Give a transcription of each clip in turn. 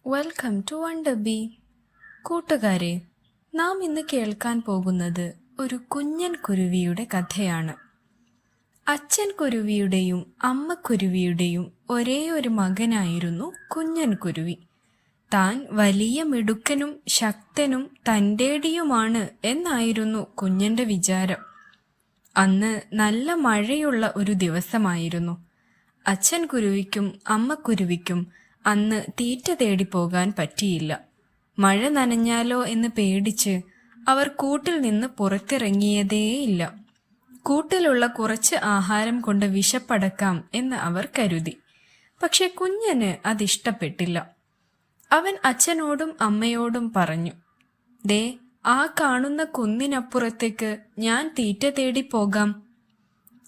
Welcome to wonder B. കൂട്ടുകാരെ, നാം ഇന്ന് കേൾക്കാൻ പോകുന്നത് ഒരു കുഞ്ഞൻ കുരുവിയുടെ കഥയാണ്. അച്ഛൻ കുരുവിയുടെയും അമ്മ കുരുവിയുടെയും ഒരേ ഒരു മകനായിരുന്നു കുഞ്ഞൻ കുരുവി. താൻ വലിയ മിടുക്കനും ശക്തനും തൻ്റേടിയുമാണ് എന്നായിരുന്നു കുഞ്ഞൻ്റെ വിചാരം. അന്ന് നല്ല മഴയുള്ള ഒരു ദിവസമായിരുന്നു. അച്ഛൻ കുരുവിക്കും അമ്മ കുരുവിക്കും അന്ന് തീറ്റ തേടി പോകാൻ പറ്റിയില്ല. മഴ നനഞ്ഞാലോ എന്ന് പേടിച്ച് അവർ കൂട്ടിൽ നിന്ന് പുറത്തിറങ്ങിയതേയില്ല. കൂട്ടിലുള്ള കുറച്ച് ആഹാരം കൊണ്ട് വിശപ്പടക്കാം എന്ന് അവർ കരുതി. പക്ഷെ കുഞ്ഞന് അതിഷ്ടപ്പെട്ടില്ല. അവൻ അച്ഛനോടും അമ്മയോടും പറഞ്ഞു, ദേ, ആ കാണുന്ന കുന്നിനപ്പുറത്തേക്ക് ഞാൻ തീറ്റ തേടി പോകാം.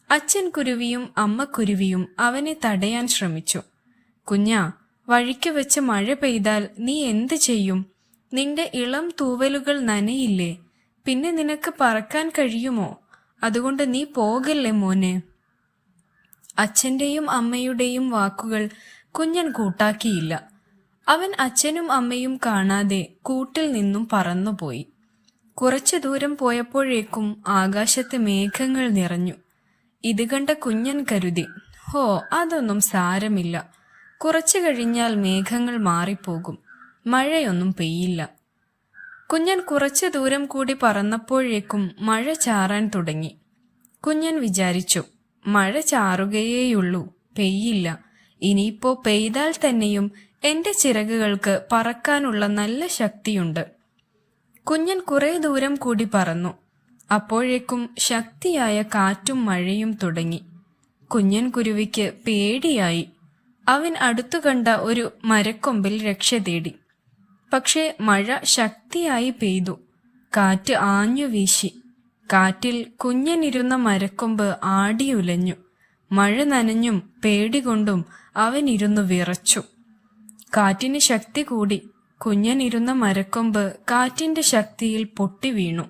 അച്ഛൻ കുരുവിയും അമ്മ കുരുവിയും അവനെ തടയാൻ ശ്രമിച്ചു. കുഞ്ഞാ, വഴിക്ക് വെച്ച് മഴ പെയ്താൽ നീ എന്ത് ചെയ്യും? നിന്റെ ഇളം തൂവലുകൾ നനയില്ലേ? പിന്നെ നിനക്ക് പറക്കാൻ കഴിയുമോ? അതുകൊണ്ട് നീ പോകല്ലേ മോനെ. അച്ഛൻ്റെയും അമ്മയുടെയും വാക്കുകൾ കുഞ്ഞൻ കൂട്ടാക്കിയില്ല. അവൻ അച്ഛനും അമ്മയും കാണാതെ കൂട്ടിൽ നിന്നും പറന്നുപോയി. കുറച്ചു ദൂരം പോയപ്പോഴേക്കും ആകാശത്ത് മേഘങ്ങൾ നിറഞ്ഞു. ഇത് കണ്ട കുഞ്ഞൻ കരുതി, ഹോ, അതൊന്നും സാരമില്ല, കുറച്ചു കഴിഞ്ഞാൽ മേഘങ്ങൾ മാറിപ്പോകും, മഴയൊന്നും പെയ്യില്ല. കുഞ്ഞൻ കുറച്ചു ദൂരം കൂടി പറന്നപ്പോഴേക്കും മഴ ചാറാൻ തുടങ്ങി. കുഞ്ഞൻ വിചാരിച്ചു, മഴ ചാറുകയേയുള്ളൂ, പെയ്യില്ല. ഇനിയിപ്പോ പെയ്താൽ തന്നെയും എൻ്റെ ചിറകുകൾക്ക് പറക്കാനുള്ള നല്ല ശക്തിയുണ്ട്. കുഞ്ഞൻ കുറെ ദൂരം കൂടി പറന്നു. അപ്പോഴേക്കും ശക്തിയായ കാറ്റും മഴയും തുടങ്ങി. കുഞ്ഞൻ കുരുവിക്ക് പേടിയായി. അവൻ അടുത്തു കണ്ട ഒരു മരക്കൊമ്പിൽ രക്ഷ തേടി. പക്ഷേ മഴ ശക്തിയായി പെയ്തു. കാറ്റ് ആഞ്ഞു വീശി. കാറ്റിൽ കുഞ്ഞനിരുന്ന മരക്കൊമ്പ് ആടിയുലഞ്ഞു. മഴ നനഞ്ഞും പേടികൊണ്ടും അവനിരുന്നു വിറച്ചു. കാറ്റിന് ശക്തി കൂടി. കുഞ്ഞനിരുന്ന മരക്കൊമ്പ് കാറ്റിന്റെ ശക്തിയിൽ പൊട്ടി വീണു.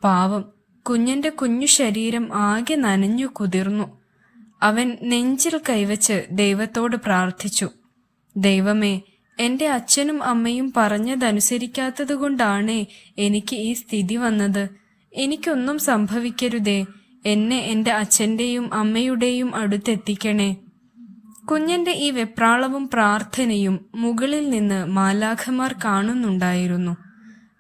പാവം, കുഞ്ഞന്റെ കുഞ്ഞു ശരീരം ആകെ നനഞ്ഞു കുതിർന്നു. അവൻ നെഞ്ചിൽ കൈവച്ച് ദൈവത്തോട് പ്രാർത്ഥിച്ചു, ദൈവമേ, എൻ്റെ അച്ഛനും അമ്മയും പറഞ്ഞതനുസരിക്കാത്തതുകൊണ്ടാണേ എനിക്ക് ഈ സ്ഥിതി വന്നത്. എനിക്കൊന്നും സംഭവിക്കരുതേ. എന്നെ എൻ്റെ അച്ഛൻ്റെയും അമ്മയുടെയും അടുത്തെത്തിക്കണേ. കുഞ്ഞന്റെ ഈ വെപ്രാളവും പ്രാർത്ഥനയും മുകളിൽ നിന്ന് മാലാഖമാർ കാണുന്നുണ്ടായിരുന്നു.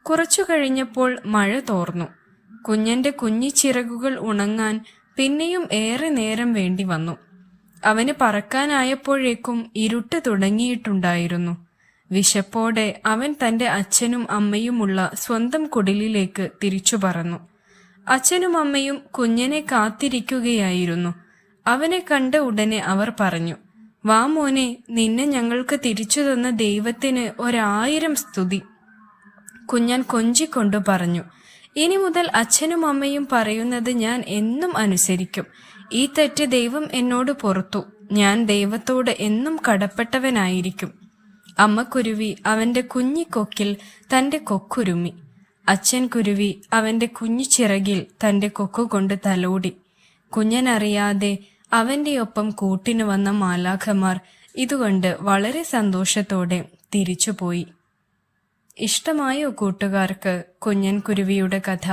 കുറച്ചു കഴിഞ്ഞപ്പോൾ മഴ തോർന്നു. കുഞ്ഞന്റെ കുഞ്ഞിച്ചിറകുകൾ ഉണങ്ങാൻ പിന്നെയും ഏറെ നേരം വേണ്ടി വന്നു. അവന് പറക്കാനായപ്പോഴേക്കും ഇരുട്ട് തുടങ്ങിയിട്ടുണ്ടായിരുന്നു. വിശപ്പോടെ അവൻ തൻ്റെ അച്ഛനും അമ്മയുമുള്ള സ്വന്തം കുടിലിലേക്ക് തിരിച്ചു പറന്നു. അച്ഛനും അമ്മയും കുഞ്ഞനെ കാത്തിരിക്കുകയായിരുന്നു. അവനെ കണ്ട ഉടനെ അവർ പറഞ്ഞു, വാ മോനെ, നിന്നെ ഞങ്ങൾക്ക് തിരിച്ചു തന്ന ദൈവത്തിന് 1000 സ്തുതി. കുഞ്ഞൻ കൊഞ്ചിക്കൊണ്ടു പറഞ്ഞു, ഇനി മുതൽ അച്ഛനും അമ്മയും പറയുന്നത് ഞാൻ എന്നും അനുസരിക്കും. ഈ തെറ്റ് ദൈവം എന്നോട് പൊറുത്തു. ഞാൻ ദൈവത്തോട് എന്നും കടപ്പെട്ടവനായിരിക്കും. അമ്മക്കുരുവി അവന്റെ കുഞ്ഞിക്കൊക്കിൽ തന്റെ കൊക്കുരുമ്മി. അച്ഛൻ കുരുവി അവന്റെ കുഞ്ഞു ചിറകിൽ തന്റെ കൊക്കുകൊണ്ട് തലോടി. കുഞ്ഞനറിയാതെ അവന്റെ ഒപ്പം കൂട്ടിനു വന്ന മാലാഖമാർ ഇതുകൊണ്ട് വളരെ സന്തോഷത്തോടെ തിരിച്ചുപോയി. ഇഷ്ടമായോ കൂട്ടുകാർക്ക് കുഞ്ഞൻ കുരുവിയുടെ കഥ?